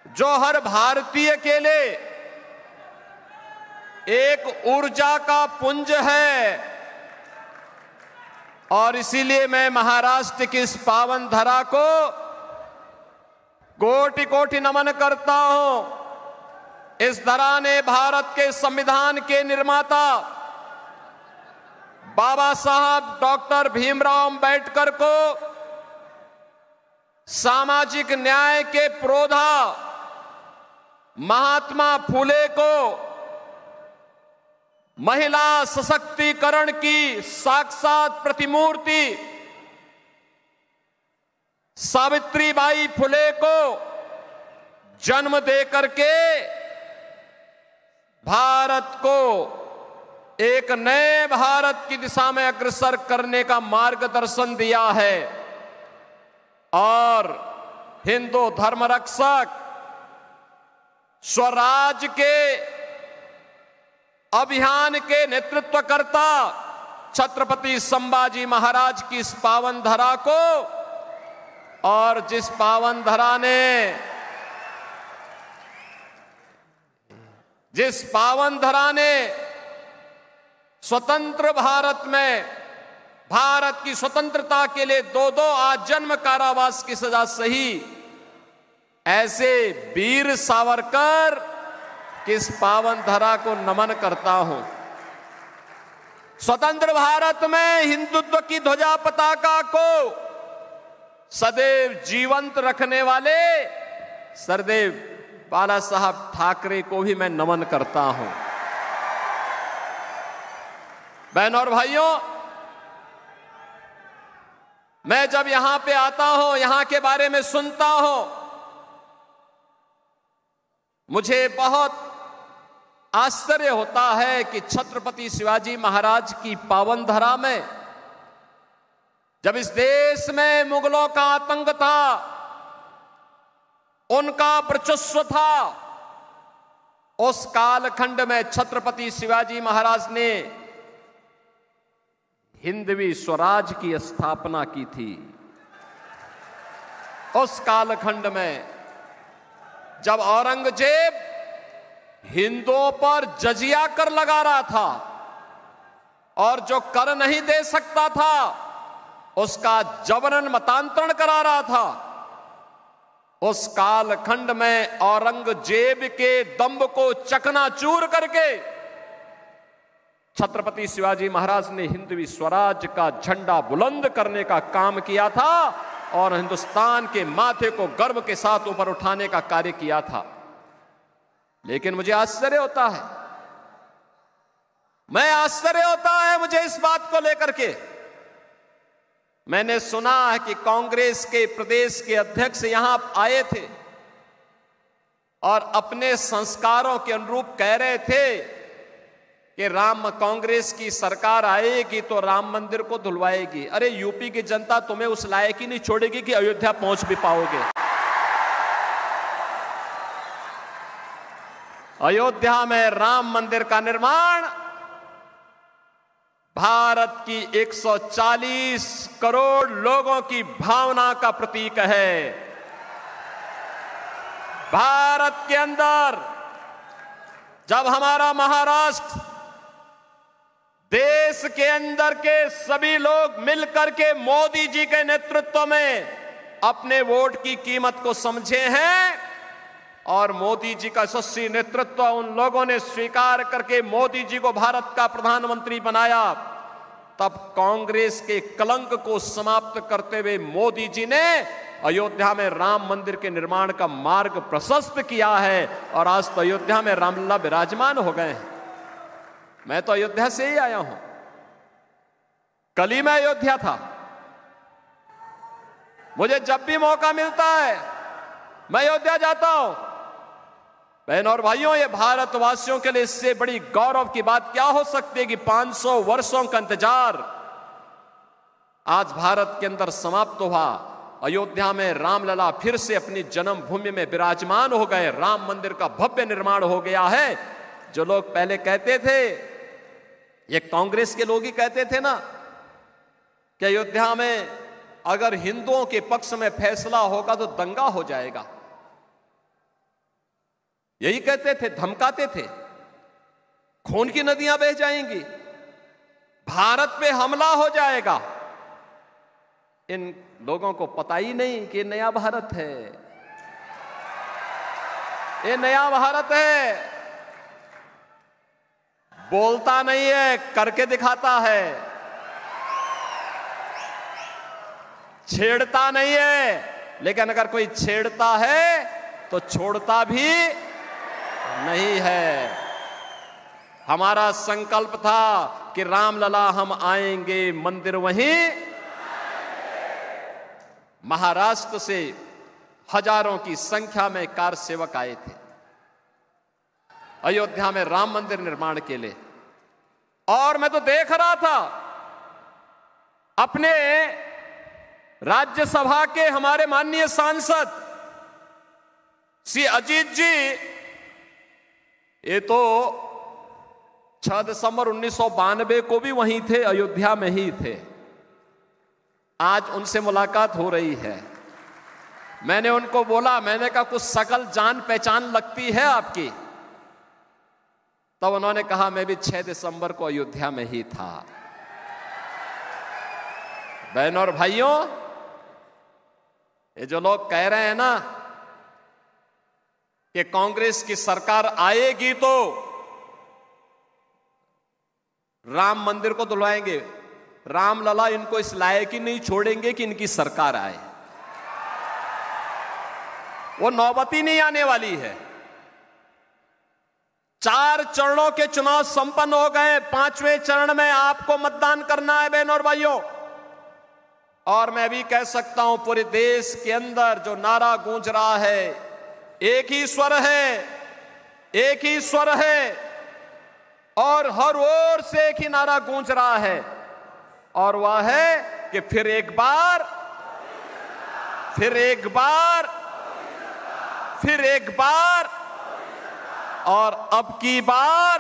जो हर भारतीय के लिए एक ऊर्जा का पुंज है। और इसीलिए मैं महाराष्ट्र की इस पावन धरा को कोटि कोटि नमन करता हूं। इस धरा ने भारत के संविधान के निर्माता बाबा साहब डॉक्टर भीमराव अंबेडकर को, सामाजिक न्याय के पुरोधा महात्मा फुले को, महिला सशक्तिकरण की साक्षात प्रतिमूर्ति सावित्रीबाई फुले को जन्म देकर के भारत को एक नए भारत की दिशा में अग्रसर करने का मार्गदर्शन दिया है। और हिंदू धर्म रक्षक स्वराज के अभियान के नेतृत्वकर्ता छत्रपति संभाजी महाराज की इस पावन धरा को, और जिस पावन धरा ने स्वतंत्र भारत में भारत की स्वतंत्रता के लिए 2-2 आजन्म कारावास की सजा सही, ऐसे वीर सावरकर की इस पावन धरा को नमन करता हूं। स्वतंत्र भारत में हिंदुत्व की ध्वजा पताका को सदैव जीवंत रखने वाले सरदेव बाला साहब ठाकरे को भी मैं नमन करता हूं। बहनों और भाइयों, मैं जब यहां पे आता हूं, यहां के बारे में सुनता हूं, मुझे बहुत आश्चर्य होता है कि छत्रपति शिवाजी महाराज की पावन धरा में जब इस देश में मुगलों का आतंक था, उनका वर्चस्व था, उस कालखंड में छत्रपति शिवाजी महाराज ने हिंदवी स्वराज की स्थापना की थी। उस कालखंड में जब औरंगजेब हिंदुओं पर जजिया कर लगा रहा था और जो कर नहीं दे सकता था उसका जबरन मतांतरण करा रहा था, उस कालखंड में औरंगजेब के दंभ को चकनाचूर करके छत्रपति शिवाजी महाराज ने हिंदवी स्वराज का झंडा बुलंद करने का काम किया था और हिंदुस्तान के माथे को गर्व के साथ ऊपर उठाने का कार्य किया था। लेकिन मुझे आश्चर्य होता है मुझे इस बात को लेकर के। मैंने सुना है कि कांग्रेस के प्रदेश के अध्यक्ष यहां आए थे और अपने संस्कारों के अनुरूप कह रहे थे कि कांग्रेस की सरकार आएगी तो राम मंदिर को धुलवाएगी। अरे यूपी की जनता तुम्हें उस लायक ही नहीं छोड़ेगी कि अयोध्या पहुंच भी पाओगे। अयोध्या में राम मंदिर का निर्माण भारत की 140 करोड़ लोगों की भावना का प्रतीक है। भारत के अंदर जब हमारा महाराष्ट्र देश के अंदर के सभी लोग मिलकर के मोदी जी के नेतृत्व में अपने वोट की कीमत को समझे हैं और मोदी जी का यशस्वी नेतृत्व उन लोगों ने स्वीकार करके मोदी जी को भारत का प्रधानमंत्री बनाया, तब कांग्रेस के कलंक को समाप्त करते हुए मोदी जी ने अयोध्या में राम मंदिर के निर्माण का मार्ग प्रशस्त किया है और आज तो अयोध्या में रामलला विराजमान हो गए हैं। मैं तो अयोध्या से ही आया हूं, कल ही मैं अयोध्या था। मुझे जब भी मौका मिलता है मैं अयोध्या जाता हूं। बहनों और भाइयों, ये भारतवासियों के लिए इससे बड़ी गौरव की बात क्या हो सकती है कि 500 वर्षों का इंतजार आज भारत के अंदर समाप्त हुआ। अयोध्या में रामलला फिर से अपनी जन्मभूमि में विराजमान हो गए। राम मंदिर का भव्य निर्माण हो गया है। जो लोग पहले कहते थे, ये कांग्रेस के लोग ही कहते थे ना कि अयोध्या में अगर हिंदुओं के पक्ष में फैसला होगा तो दंगा हो जाएगा। यही कहते थे, धमकाते थे, खून की नदियां बह जाएंगी, भारत पे हमला हो जाएगा। इन लोगों को पता ही नहीं कि नया भारत है, ये नया भारत है। बोलता नहीं है, करके दिखाता है। छेड़ता नहीं है, लेकिन अगर कोई छेड़ता है तो छोड़ता भी नहीं है। हमारा संकल्प था कि रामलला हम आएंगे, मंदिर वहीं। महाराष्ट्र से हजारों की संख्या में कार सेवक आए थे अयोध्या में राम मंदिर निर्माण के लिए, और मैं तो देख रहा था अपने राज्यसभा के हमारे माननीय सांसद श्री अजीत जी, ये तो 6 दिसंबर 1992 को भी वहीं थे, अयोध्या में ही थे। आज उनसे मुलाकात हो रही है। मैंने उनको बोला, मैंने कहा कुछ शकल जान पहचान लगती है आपकी? तब उन्होंने कहा मैं भी 6 दिसंबर को अयोध्या में ही था। बहनों और भाइयों, ये जो लोग कह रहे हैं ना कि कांग्रेस की सरकार आएगी तो राम मंदिर को धुलवाएंगे, रामलला इनको इस लायक ही नहीं छोड़ेंगे कि इनकी सरकार आए। वो नौबत ही नहीं आने वाली है। 4 चरणों के चुनाव संपन्न हो गए, 5वें चरण में आपको मतदान करना है बहनों और भाइयों। और मैं भी कह सकता हूं, पूरे देश के अंदर जो नारा गूंज रहा है, एक ही स्वर है, एक ही स्वर है, और हर ओर से एक ही नारा गूंज रहा है, और वह है कि फिर एक बार, फिर एक बार, फिर एक बार, और अब की बार,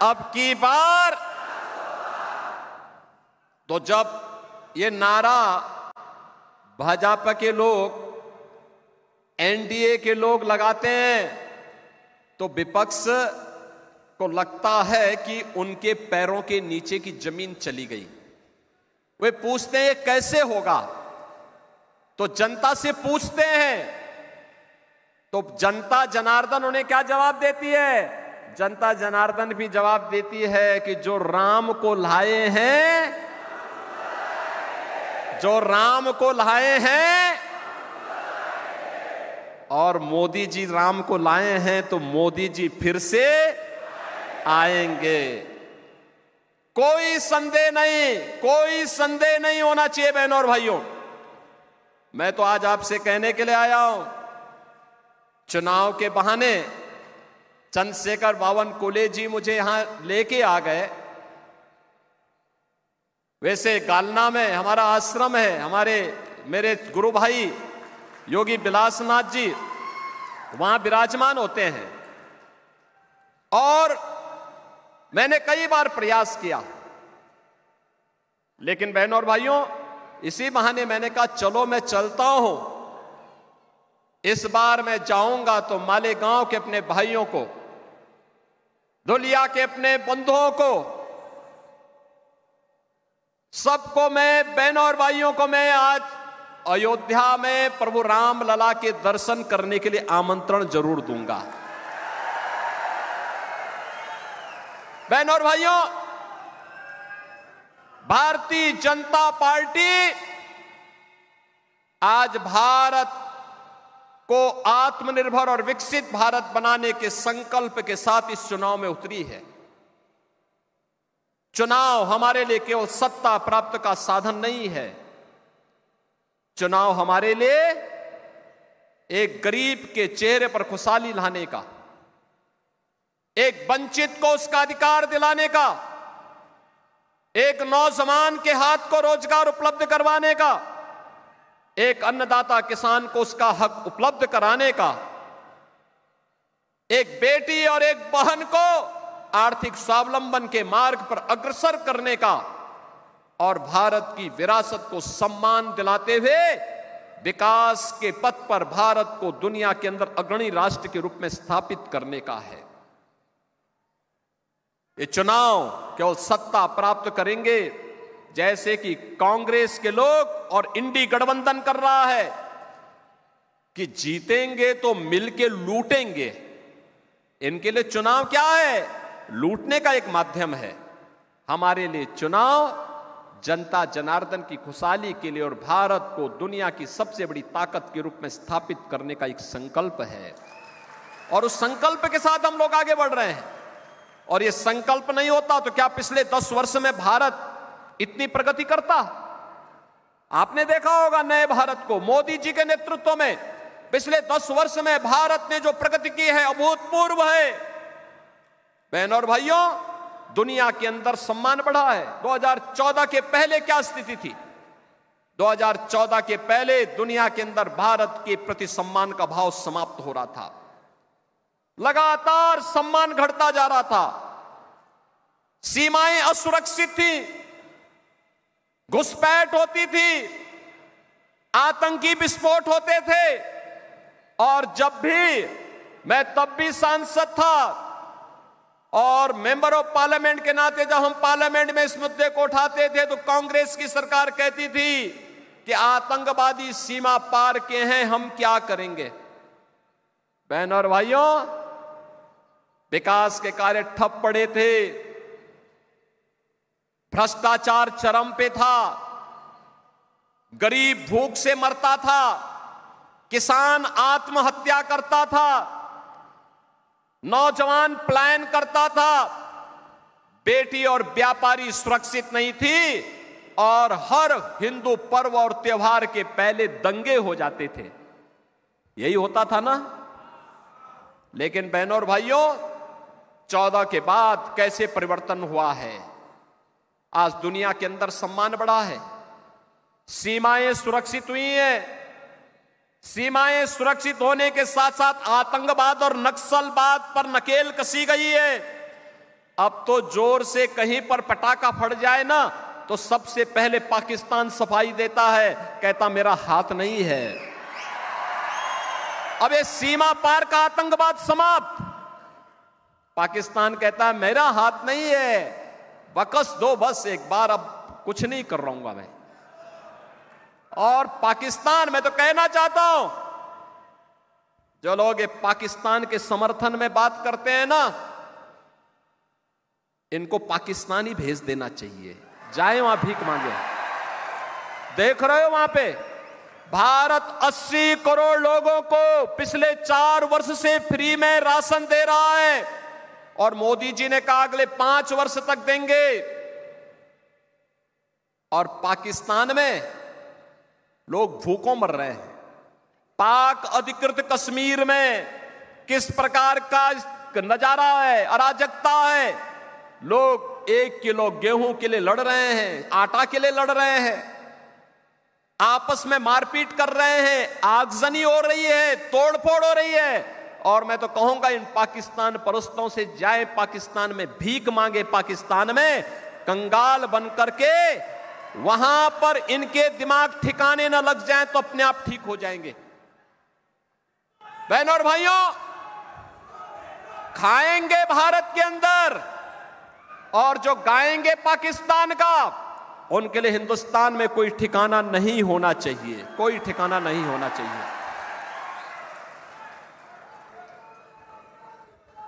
अब की बार। तो जब ये नारा भाजपा के लोग, एनडीए के लोग लगाते हैं तो विपक्ष को लगता है कि उनके पैरों के नीचे की जमीन चली गई। वे पूछते हैं कैसे होगा, तो जनता से पूछते हैं, तो जनता जनार्दन उन्हें क्या जवाब देती है? जनता जनार्दन भी जवाब देती है कि जो राम को लाए हैं, जो राम को लाए हैं, और मोदी जी राम को लाए हैं, तो मोदी जी फिर से आएंगे। कोई संदेह नहीं, कोई संदेह नहीं होना चाहिए बहनों और भाइयों। मैं तो आज आपसे कहने के लिए आया हूं, चुनाव के बहाने चंद्रशेखर बावनकुले जी मुझे यहां लेके आ गए। वैसे गालना में हमारा आश्रम है, मेरे गुरु भाई योगी बिलासनाथ जी वहां विराजमान होते हैं, और मैंने कई बार प्रयास किया, लेकिन बहनों और भाइयों, इसी बहाने मैंने कहा चलो मैं चलता हूं। इस बार मैं जाऊंगा तो मालेगांव के अपने भाइयों को, धुलिया के अपने बंधुओं को, सबको मैं, बहनों और भाइयों को मैं आज अयोध्या में प्रभु रामलला के दर्शन करने के लिए आमंत्रण जरूर दूंगा। बहनों और भाइयों, भारतीय जनता पार्टी आज भारत को आत्मनिर्भर और विकसित भारत बनाने के संकल्प के साथ इस चुनाव में उतरी है। चुनाव हमारे लिए केवल सत्ता प्राप्त का साधन नहीं है। चुनाव हमारे लिए एक गरीब के चेहरे पर खुशहाली लाने का, एक वंचित को उसका अधिकार दिलाने का, एक नौजवान के हाथ को रोजगार उपलब्ध करवाने का, एक अन्नदाता किसान को उसका हक उपलब्ध कराने का, एक बेटी और एक बहन को आर्थिक स्वावलंबन के मार्ग पर अग्रसर करने का, और भारत की विरासत को सम्मान दिलाते हुए विकास के पथ पर भारत को दुनिया के अंदर अग्रणी राष्ट्र के रूप में स्थापित करने का है। ये चुनाव केवल सत्ता प्राप्त करेंगे, जैसे कि कांग्रेस के लोग और इंडी गठबंधन कर रहा है कि जीतेंगे तो मिलके लूटेंगे। इनके लिए चुनाव क्या है? लूटने का एक माध्यम है। हमारे लिए चुनाव जनता जनार्दन की खुशहाली के लिए और भारत को दुनिया की सबसे बड़ी ताकत के रूप में स्थापित करने का एक संकल्प है, और उस संकल्प के साथ हम लोग आगे बढ़ रहे हैं। और यह संकल्प नहीं होता तो क्या पिछले 10 वर्ष में भारत इतनी प्रगति करता? आपने देखा होगा नए भारत को मोदी जी के नेतृत्व में पिछले 10 वर्ष में भारत ने जो प्रगति की है अभूतपूर्व है। बहनों और भाइयों, दुनिया के अंदर सम्मान बढ़ा है। 2014 के पहले क्या स्थिति थी? 2014 के पहले दुनिया के अंदर भारत के प्रति सम्मान का भाव समाप्त हो रहा था। लगातार सम्मान घटता जा रहा था, सीमाएं असुरक्षित थी, घुसपैठ होती थी, आतंकी विस्फोट होते थे। और जब भी मैं तब भी सांसद था और मेंबर ऑफ पार्लियामेंट के नाते जब हम पार्लियामेंट में इस मुद्दे को उठाते थे तो कांग्रेस की सरकार कहती थी कि आतंकवादी सीमा पार के हैं, हम क्या करेंगे? बहनों और भाइयों, विकास के कार्य ठप पड़े थे, भ्रष्टाचार चरम पे था, गरीब भूख से मरता था, किसान आत्महत्या करता था, नौजवान पलायन करता था, बेटी और व्यापारी सुरक्षित नहीं थी, और हर हिंदू पर्व और त्योहार के पहले दंगे हो जाते थे। यही होता था ना? लेकिन बहनों और भाइयों, 14 के बाद कैसे परिवर्तन हुआ है? आज दुनिया के अंदर सम्मान बढ़ा है, सीमाएं सुरक्षित हुई हैं। सीमाएं सुरक्षित होने के साथ साथ आतंकवाद और नक्सलवाद पर नकेल कसी गई है। अब तो जोर से कहीं पर पटाखा फट जाए ना तो सबसे पहले पाकिस्तान सफाई देता है, कहता मेरा हाथ नहीं है। अब ये सीमा पार का आतंकवाद समाप्त। पाकिस्तान कहता है मेरा हाथ नहीं है, बकस दो बस एक बार, अब कुछ नहीं कर रहूंगा मैं। और पाकिस्तान, मैं तो कहना चाहता हूं, जो लोग ये पाकिस्तान के समर्थन में बात करते हैं ना, इनको पाकिस्तान ही भेज देना चाहिए, जाए वहां भीख मांगे। देख रहे हो वहां पे भारत 80 करोड़ लोगों को पिछले 4 वर्ष से फ्री में राशन दे रहा है, और मोदी जी ने कहा अगले 5 वर्ष तक देंगे। और पाकिस्तान में लोग भूखों मर रहे हैं। पाक अधिकृत कश्मीर में किस प्रकार का नजारा है, अराजकता है। लोग 1 किलो गेहूं के लिए लड़ रहे हैं, आटा के लिए लड़ रहे हैं, आपस में मारपीट कर रहे हैं, आगजनी हो रही है, तोड़फोड़ हो रही है। और मैं तो कहूंगा इन पाकिस्तान परस्तों से जाए पाकिस्तान में भीख मांगे, पाकिस्तान में कंगाल बन करके, वहां पर इनके दिमाग ठिकाने न लग जाएं तो अपने आप ठीक हो जाएंगे। बहनों और भाइयों, खाएंगे भारत के अंदर, और जो गाएंगे पाकिस्तान का, उनके लिए हिंदुस्तान में कोई ठिकाना नहीं होना चाहिए, कोई ठिकाना नहीं होना चाहिए।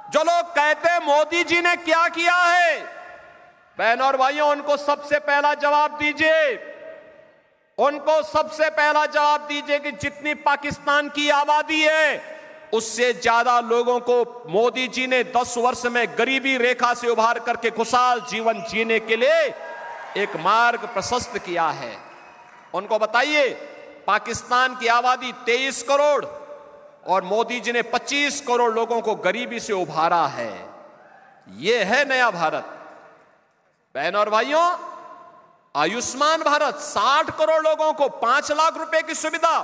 जो लोग कहते हैं मोदी जी ने क्या किया है, बहनों और भाइयों, उनको सबसे पहला जवाब दीजिए, उनको सबसे पहला जवाब दीजिए कि जितनी पाकिस्तान की आबादी है उससे ज्यादा लोगों को मोदी जी ने 10 वर्ष में गरीबी रेखा से उभार करके खुशहाल जीवन जीने के लिए एक मार्ग प्रशस्त किया है। उनको बताइए, पाकिस्तान की आबादी 23 करोड़ और मोदी जी ने 25 करोड़ लोगों को गरीबी से उभारा है। यह है नया भारत। बहनों और भाइयों, आयुष्मान भारत, 60 करोड़ लोगों को 5 लाख रुपए की सुविधा,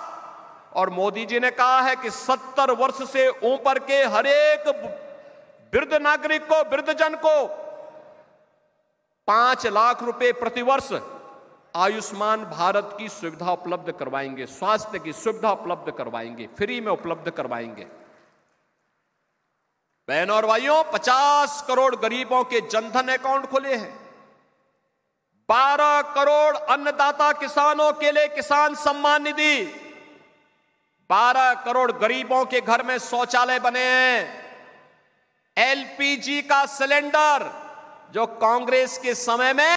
और मोदी जी ने कहा है कि 70 वर्ष से ऊपर के हर एक वृद्ध नागरिक को, वृद्धजन को 5 लाख रुपए प्रतिवर्ष आयुष्मान भारत की सुविधा उपलब्ध करवाएंगे, स्वास्थ्य की सुविधा उपलब्ध करवाएंगे, फ्री में उपलब्ध करवाएंगे। बहनों और भाइयों, 50 करोड़ गरीबों के जनधन अकाउंट खुले हैं। 12 करोड़ अन्नदाता किसानों के लिए किसान सम्मान निधि, 12 करोड़ गरीबों के घर में शौचालय बने हैं। एलपीजी का सिलेंडर जो कांग्रेस के समय में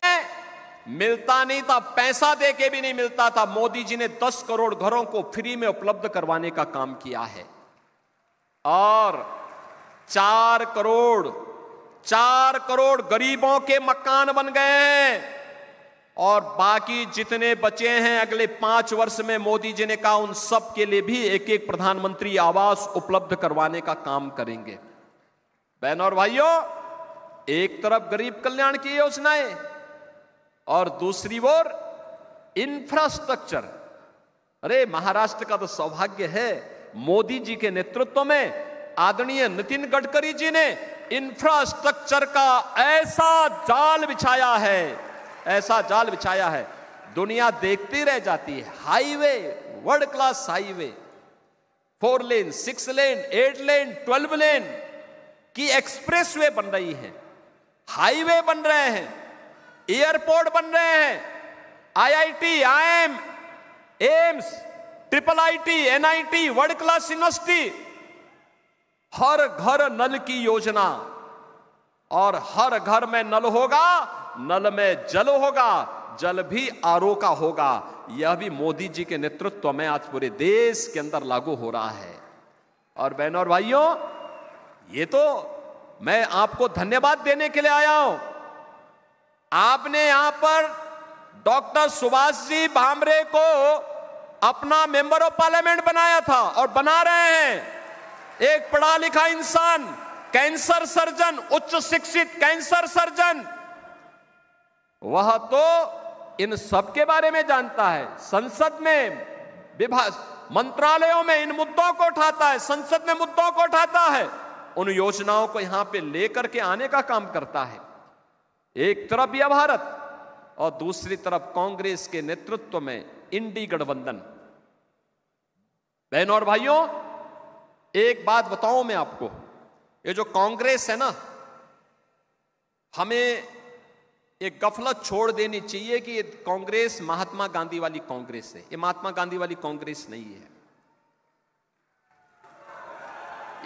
मिलता नहीं था, पैसा देके भी नहीं मिलता था, मोदी जी ने 10 करोड़ घरों को फ्री में उपलब्ध करवाने का काम किया है। और 4 करोड़ गरीबों के मकान बन गए हैं। और बाकी जितने बचे हैं अगले 5 वर्ष में मोदी जी ने कहा उन सब के लिए भी एक एक प्रधानमंत्री आवास उपलब्ध करवाने का काम करेंगे। बहनों और भाइयों, एक तरफ गरीब कल्याण की योजनाएं और दूसरी ओर इंफ्रास्ट्रक्चर। अरे महाराष्ट्र का तो सौभाग्य है, मोदी जी के नेतृत्व में आदरणीय नितिन गडकरी जी ने इंफ्रास्ट्रक्चर का ऐसा जाल बिछाया है, दुनिया देखती रह जाती है। हाईवे, वर्ल्ड क्लास हाईवे, 4 लेन, 6 लेन, 8 लेन, 12 लेन की एक्सप्रेसवे बन रही है, हाईवे बन रहे हैं, एयरपोर्ट बन रहे हैं, IIT, IIM, AIIMS, IIIT, NIT, world class university, हर घर नल की योजना। और हर घर में नल होगा, नल में जल होगा, जल भी आरओ का होगा। यह भी मोदी जी के नेतृत्व में आज पूरे देश के अंदर लागू हो रहा है। और बहनों और भाइयों, ये तो मैं आपको धन्यवाद देने के लिए आया हूं। आपने यहां पर डॉक्टर सुभाष जी भामरे को अपना मेंबर ऑफ पार्लियामेंट बनाया था और बना रहे हैं। एक पढ़ा लिखा इंसान, कैंसर सर्जन, उच्च शिक्षित कैंसर सर्जन, वह तो इन सब के बारे में जानता है। संसद में, विभाग, मंत्रालयों में इन मुद्दों को उठाता है, संसद में मुद्दों को उठाता है, उन योजनाओं को यहां पे लेकर के आने का काम करता है। एक तरफ यह भारत और दूसरी तरफ कांग्रेस के नेतृत्व में इंडी गठबंधन। बहनों और भाइयों, एक बात बताऊं मैं आपको, ये जो कांग्रेस है ना, हमें एक गफलत छोड़ देनी चाहिए कि ये कांग्रेस महात्मा गांधी वाली कांग्रेस है। ये महात्मा गांधी वाली कांग्रेस नहीं है।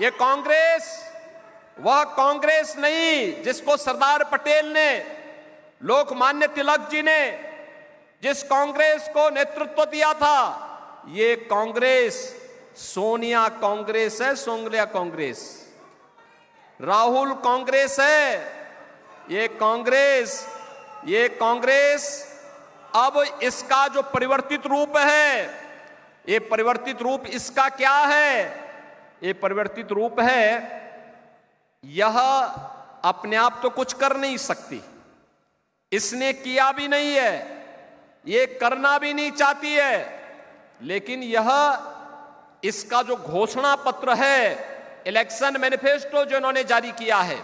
ये कांग्रेस वह कांग्रेस नहीं जिसको सरदार पटेल ने, लोकमान्य तिलक जी ने जिस कांग्रेस को नेतृत्व दिया था, ये कांग्रेस सोनिया कांग्रेस है, सोनिया कांग्रेस, राहुल कांग्रेस है। ये कांग्रेस अब इसका जो परिवर्तित रूप है, ये परिवर्तित रूप इसका क्या है? ये परिवर्तित रूप है, यह अपने आप तो कुछ कर नहीं सकती, इसने किया भी नहीं है, ये करना भी नहीं चाहती है, लेकिन यह इसका जो घोषणा पत्र है, इलेक्शन मैनिफेस्टो जो इन्होंने जारी किया है,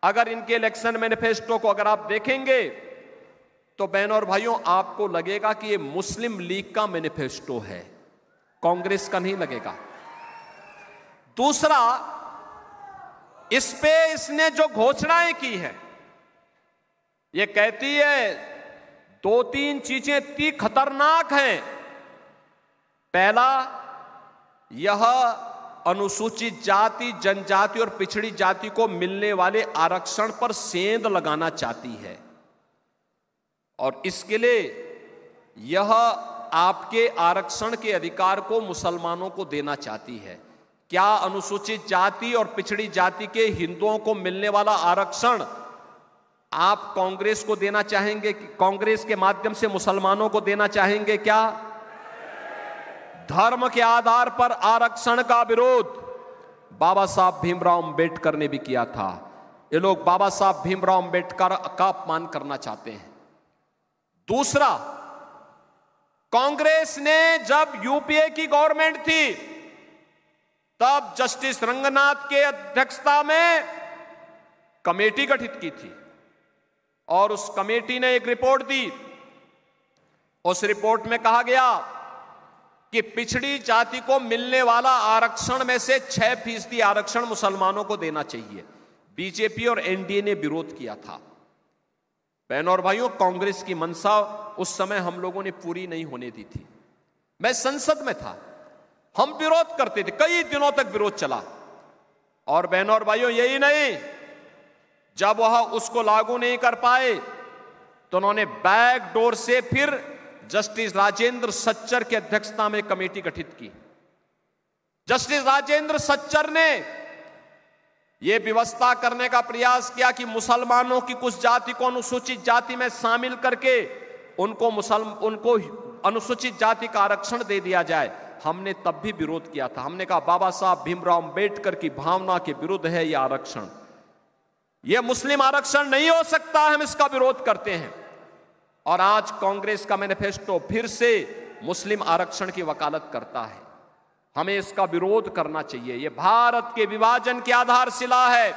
अगर इनके इलेक्शन मैनिफेस्टो को अगर आप देखेंगे तो बहनों और भाइयों आपको लगेगा कि ये मुस्लिम लीग का मैनिफेस्टो है, कांग्रेस का नहीं लगेगा। दूसरा, इस पे इसने जो घोषणाएं की है, ये कहती है 2-3 चीजें इतनी खतरनाक हैं। पहला, यह अनुसूचित जाति, जनजाति और पिछड़ी जाति को मिलने वाले आरक्षण पर सेंध लगाना चाहती है और इसके लिए यह आपके आरक्षण के अधिकार को मुसलमानों को देना चाहती है। क्या अनुसूचित जाति और पिछड़ी जाति के हिंदुओं को मिलने वाला आरक्षण आप कांग्रेस को देना चाहेंगे? कांग्रेस के माध्यम से मुसलमानों को देना चाहेंगे क्या? धर्म के आधार पर आरक्षण का विरोध बाबा साहब भीमराव अंबेडकर ने भी किया था। ये लोग बाबा साहब भीमराव अंबेडकर का अपमान करना चाहते हैं। दूसरा, कांग्रेस ने जब यूपीए की गवर्नमेंट थी तब जस्टिस रंगनाथ के अध्यक्षता में कमेटी गठित की थी और उस कमेटी ने एक रिपोर्ट दी उस रिपोर्ट में कहा गया कि पिछड़ी जाति को मिलने वाला आरक्षण में से 6% आरक्षण मुसलमानों को देना चाहिए। बीजेपी और एनडीए ने विरोध किया था। बहनों और भाइयों, कांग्रेस की मंशा उस समय हम लोगों ने पूरी नहीं होने दी थी। मैं संसद में था, हम विरोध करते थे, कई दिनों तक विरोध चला। और बहनों और भाइयों, यही नहीं, जब वह उसको लागू नहीं कर पाए तो उन्होंने बैक डोर से फिर जस्टिस राजेंद्र सच्चर की अध्यक्षता में कमेटी गठित की। जस्टिस राजेंद्र सच्चर ने यह व्यवस्था करने का प्रयास किया कि मुसलमानों की कुछ जाति को अनुसूचित जाति में शामिल करके उनको अनुसूचित जाति का आरक्षण दे दिया जाए। हमने तब भी विरोध किया था। हमने कहा बाबा साहब भीमराव अंबेडकर की भावना के विरुद्ध है यह आरक्षण, यह मुस्लिम आरक्षण नहीं हो सकता, हम इसका विरोध करते हैं। और आज कांग्रेस का मैनिफेस्टो फिर से मुस्लिम आरक्षण की वकालत करता है। हमें इसका विरोध करना चाहिए, यह भारत के विभाजन की आधारशिला है।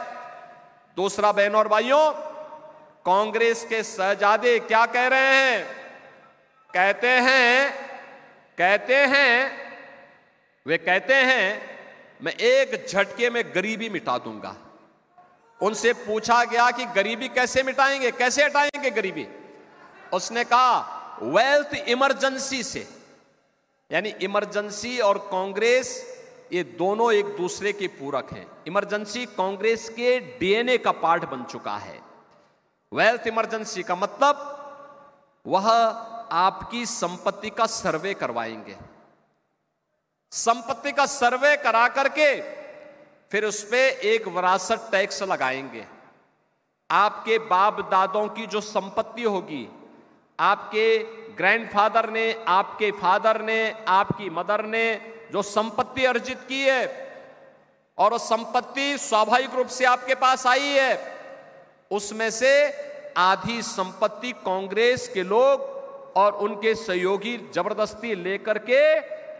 दूसरा, बहनों और भाइयों, कांग्रेस के शहजादे क्या कह रहे हैं? वे कहते हैं मैं एक झटके में गरीबी मिटा दूंगा। उनसे पूछा गया कि गरीबी कैसे मिटाएंगे, कैसे हटाएंगे गरीबी? उसने कहा वेल्थ इमरजेंसी से। यानी इमरजेंसी और कांग्रेस ये दोनों एक दूसरे के पूरक हैं। इमरजेंसी कांग्रेस के डीएनए का पार्ट बन चुका है। वेल्थ इमरजेंसी का मतलब वह आपकी संपत्ति का सर्वे करवाएंगे, संपत्ति का सर्वे करा करके फिर उस पे एक विरासत टैक्स लगाएंगे। आपके बाप दादों की जो संपत्ति होगी, आपके ग्रैंडफादर ने, आपके फादर ने, आपकी मदर ने जो संपत्ति अर्जित की है और वो संपत्ति स्वाभाविक रूप से आपके पास आई है, उसमें से आधी संपत्ति कांग्रेस के लोग और उनके सहयोगी जबरदस्ती लेकर के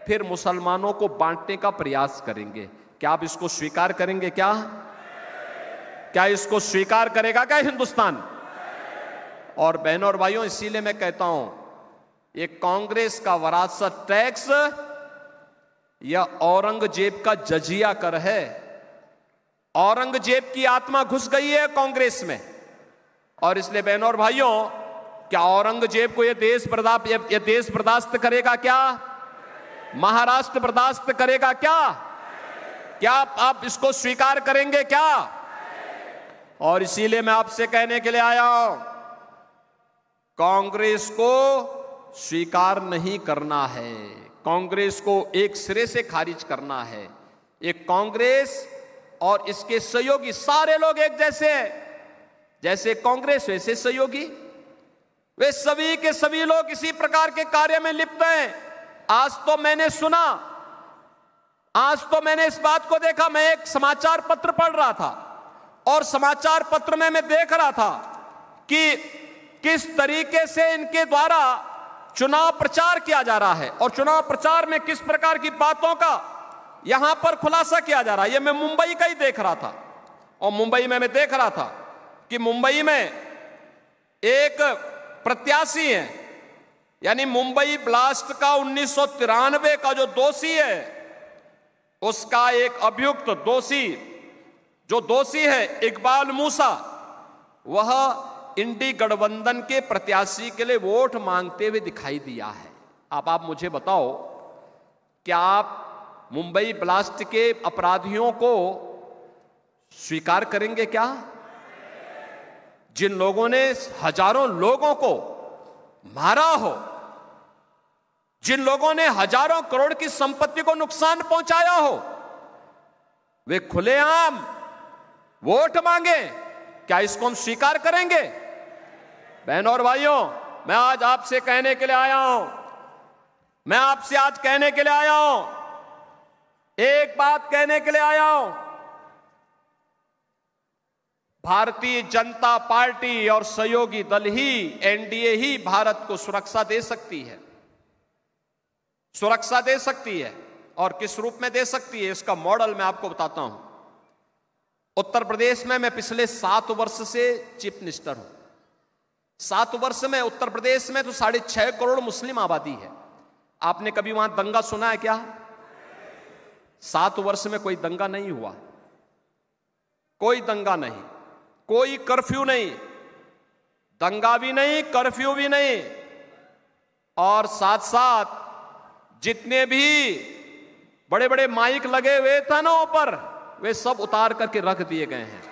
फिर मुसलमानों को बांटने का प्रयास करेंगे। क्या आप इसको स्वीकार करेंगे? क्या इसको स्वीकार करेगा क्या हिंदुस्तान? और बहनों और भाइयों, इसीलिए मैं कहता हूं ये कांग्रेस का विरासत टैक्स या औरंगजेब का जजिया कर है। औरंगजेब की आत्मा घुस गई है कांग्रेस में। और इसलिए बहनों और भाइयों, क्या औरंगजेब को यह देश बर्दाश्त करेगा? क्या महाराष्ट्र बर्दाश्त करेगा? क्या आप इसको स्वीकार करेंगे? क्या? और इसीलिए मैं आपसे कहने के लिए आया हूं, कांग्रेस को स्वीकार नहीं करना है, कांग्रेस को एक सिरे से खारिज करना है। एक कांग्रेस और इसके सहयोगी सारे लोग एक जैसे हैं, जैसे कांग्रेस वैसे सहयोगी, वे सभी के सभी लोग इसी प्रकार के कार्य में लिप्त हैं। आज तो मैंने इस बात को देखा, मैं एक समाचार पत्र पढ़ रहा था और समाचार पत्र में मैं देख रहा था कि किस तरीके से इनके द्वारा चुनाव प्रचार किया जा रहा है और चुनाव प्रचार में किस प्रकार की बातों का यहां पर खुलासा किया जा रहा है। यह मैं मुंबई का ही देख रहा था और मुंबई में मैं देख रहा था कि मुंबई में एक प्रत्याशी है, यानी मुंबई ब्लास्ट का 1993 का जो दोषी है, उसका एक अभियुक्त दोषी है इकबाल मूसा, वह इंडी गठबंधन के प्रत्याशी के लिए वोट मांगते हुए दिखाई दिया है। अब आप मुझे बताओ, क्या आप मुंबई ब्लास्ट के अपराधियों को स्वीकार करेंगे? क्या जिन लोगों ने हजारों लोगों को मारा हो, जिन लोगों ने हजारों करोड़ की संपत्ति को नुकसान पहुंचाया हो, वे खुलेआम वोट मांगे? क्या इसको हम स्वीकार करेंगे? बहनों और भाइयों, मैं आज आपसे कहने के लिए आया हूं, एक बात कहने के लिए आया हूं। भारतीय जनता पार्टी और सहयोगी दल ही, एनडीए ही भारत को सुरक्षा दे सकती है, और किस रूप में दे सकती है इसका मॉडल मैं आपको बताता हूं। उत्तर प्रदेश में मैं पिछले 7 वर्ष से चीफ मिनिस्टर हूं। 7 वर्ष में उत्तर प्रदेश में तो 6.5 करोड़ मुस्लिम आबादी है। आपने कभी वहां दंगा सुना है क्या? 7 वर्ष में कोई दंगा नहीं हुआ, कोई दंगा नहीं, कोई कर्फ्यू नहीं, दंगा भी नहीं, कर्फ्यू भी नहीं। और साथ साथ जितने भी बड़े बड़े माइक लगे हुए थे ना ऊपर, वे सब उतार करके रख दिए गए हैं।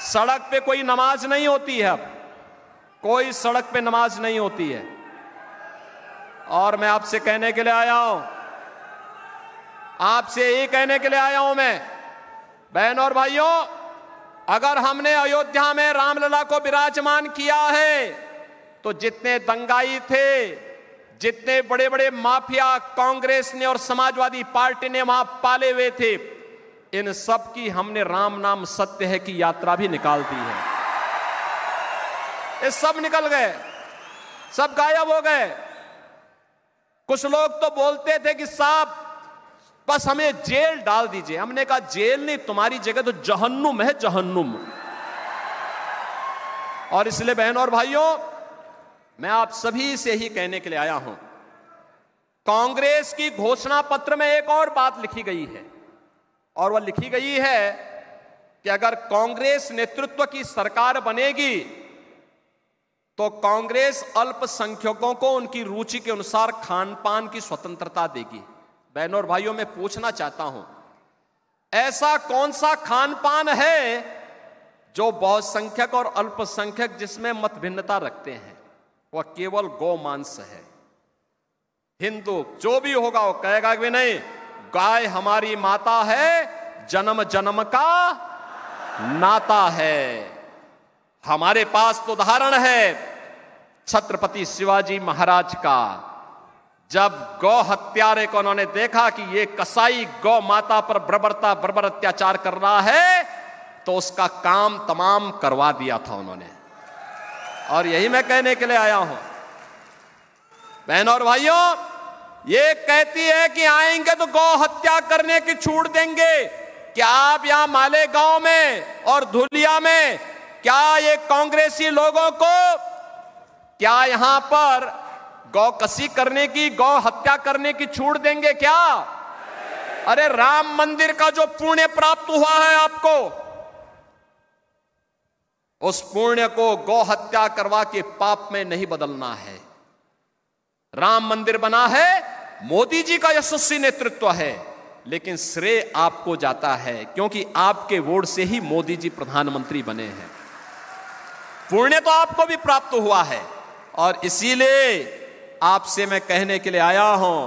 सड़क पे कोई नमाज नहीं होती है, अब कोई सड़क पे नमाज नहीं होती है। और मैं आपसे कहने के लिए आया हूं, आपसे यही कहने के लिए आया हूं मैं, बहनों और भाइयों, अगर हमने अयोध्या में रामलला को विराजमान किया है तो जितने दंगाई थे, जितने बड़े बड़े माफिया कांग्रेस ने और समाजवादी पार्टी ने वहां पाले हुए थे, इन सब की हमने राम नाम सत्य है की यात्रा भी निकाल दी है। ये सब निकल गए, सब गायब हो गए। कुछ लोग तो बोलते थे कि साहब बस हमें जेल डाल दीजिए। हमने कहा जेल नहीं, तुम्हारी जगह तो जहन्नुम है, जहन्नुम। और इसलिए बहनों और भाइयों, मैं आप सभी से ही कहने के लिए आया हूं, कांग्रेस की घोषणा पत्र में एक और बात लिखी गई है, और वह लिखी गई है कि अगर कांग्रेस नेतृत्व की सरकार बनेगी तो कांग्रेस अल्पसंख्यकों को उनकी रुचि के अनुसार खान पान की स्वतंत्रता देगी। बहनों और भाइयों, मैं पूछना चाहता हूं, ऐसा कौन सा खान पान है जो बहुसंख्यक और अल्पसंख्यक जिसमें मत भिन्नता रखते हैं? वह केवल गौ मांस है। हिंदू जो भी होगा वो कहेगा कि नहीं, गाय हमारी माता है, जन्म जन्म का नाता है। हमारे पास तो उदाहरण है छत्रपति शिवाजी महाराज का। जब गौ हत्यारे को उन्होंने देखा कि ये कसाई गौ माता पर बर्बर अत्याचार कर रहा है, तो उसका काम तमाम करवा दिया था उन्होंने। और यही मैं कहने के लिए आया हूं, बहनों और भाइयों, ये कहती है कि आएंगे तो गौ हत्या करने की छूट देंगे। क्या आप यहां मालेगांव में और धुलिया में क्या ये कांग्रेसी लोगों को क्या यहां पर गौ कसी करने की, गौ हत्या करने की छूट देंगे क्या? अरे राम मंदिर का जो पुण्य प्राप्त हुआ है आपको, उस पुण्य को गौ हत्या करवा के पाप में नहीं बदलना है। राम मंदिर बना है, मोदी जी का यशस्वी नेतृत्व है, लेकिन श्रेय आपको जाता है क्योंकि आपके वोट से ही मोदी जी प्रधानमंत्री बने हैं। पुण्य तो आपको भी प्राप्त हुआ है। और इसीलिए आपसे मैं कहने के लिए आया हूं,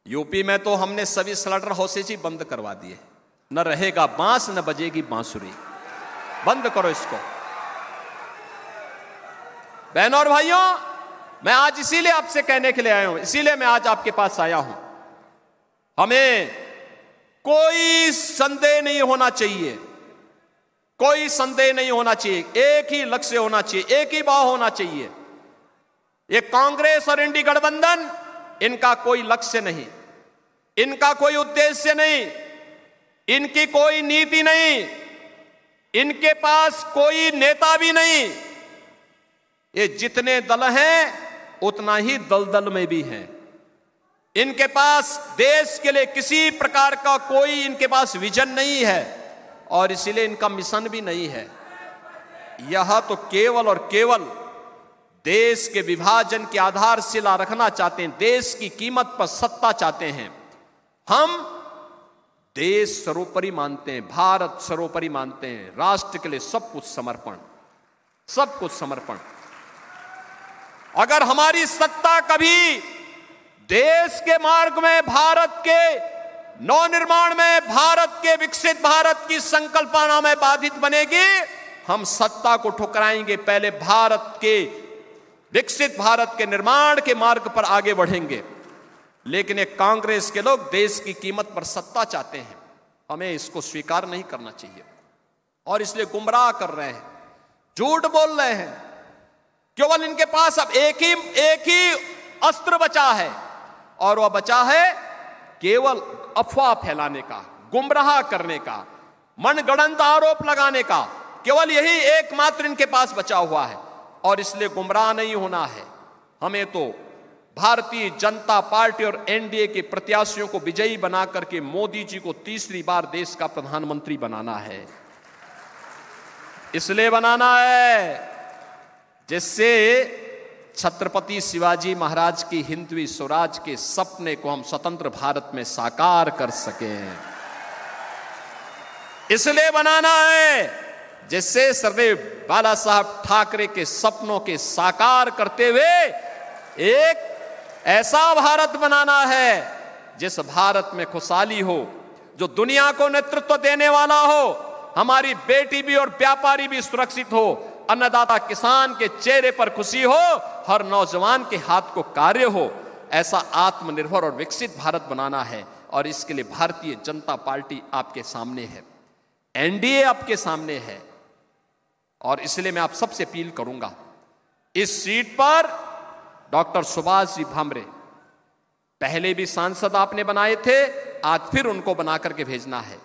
यूपी में तो हमने सभी स्लॉटर हाउसेज ही बंद करवा दिए। न रहेगा बांस, न बजेगी बांसुरी। बंद करो इसको। बहनों और भाइयों, मैं आज इसीलिए आपसे कहने के लिए आया हूं, इसीलिए मैं आज आपके पास आया हूं। हमें कोई संदेह नहीं होना चाहिए, कोई संदेह नहीं होना चाहिए। एक ही लक्ष्य होना चाहिए, एक ही भाव होना चाहिए। ये कांग्रेस और इंडी गठबंधन, इनका कोई लक्ष्य नहीं, इनका कोई उद्देश्य नहीं, इनकी कोई नीति नहीं, इनके पास कोई नेता भी नहीं। ये जितने दल हैं उतना ही दलदल में भी हैं। इनके पास देश के लिए किसी प्रकार का कोई इनके पास विजन नहीं है और इसीलिए इनका मिशन भी नहीं है। यह तो केवल और केवल देश के विभाजन की आधारशिला रखना चाहते हैं, देश की कीमत पर सत्ता चाहते हैं। हम देश सर्वोपरि मानते हैं, भारत सर्वोपरि मानते हैं, राष्ट्र के लिए सब कुछ समर्पण, सब कुछ समर्पण। अगर हमारी सत्ता कभी देश के मार्ग में, भारत के नवनिर्माण में, भारत के विकसित भारत की संकल्पना में बाधित बनेगी, हम सत्ता को ठुकराएंगे। पहले भारत के विकसित भारत के निर्माण के मार्ग पर आगे बढ़ेंगे। लेकिन एक कांग्रेस के लोग देश की कीमत पर सत्ता चाहते हैं, हमें इसको स्वीकार नहीं करना चाहिए और इसलिए गुमराह कर रहे हैं, झूठ बोल रहे हैं। केवल इनके पास अब एक ही अस्त्र बचा है और वह बचा है केवल अफवाह फैलाने का, गुमराह करने का, मनगढ़ंत आरोप लगाने का। केवल यही एकमात्र इनके पास बचा हुआ है। और इसलिए गुमराह नहीं होना है, हमें तो भारतीय जनता पार्टी और एनडीए के प्रत्याशियों को विजयी बना करके मोदी जी को तीसरी बार देश का प्रधानमंत्री बनाना है। इसलिए बनाना है जिससे छत्रपति शिवाजी महाराज की हिंदवी स्वराज के सपने को हम स्वतंत्र भारत में साकार कर सकें। इसलिए बनाना है जिससे सरदेव बाला साहब ठाकरे के सपनों के साकार करते हुए एक ऐसा भारत बनाना है जिस भारत में खुशहाली हो, जो दुनिया को नेतृत्व देने वाला हो, हमारी बेटी भी और व्यापारी भी सुरक्षित हो, अन्नदाता किसान के चेहरे पर खुशी हो, हर नौजवान के हाथ को कार्य हो। ऐसा आत्मनिर्भर और विकसित भारत बनाना है और इसके लिए भारतीय जनता पार्टी आपके सामने है, एनडीए आपके सामने है। और इसलिए मैं आप सबसे अपील करूंगा, इस सीट पर डॉक्टर सुभाष जी भामरे पहले भी सांसद आपने बनाए थे, आज फिर उनको बना करके भेजना है।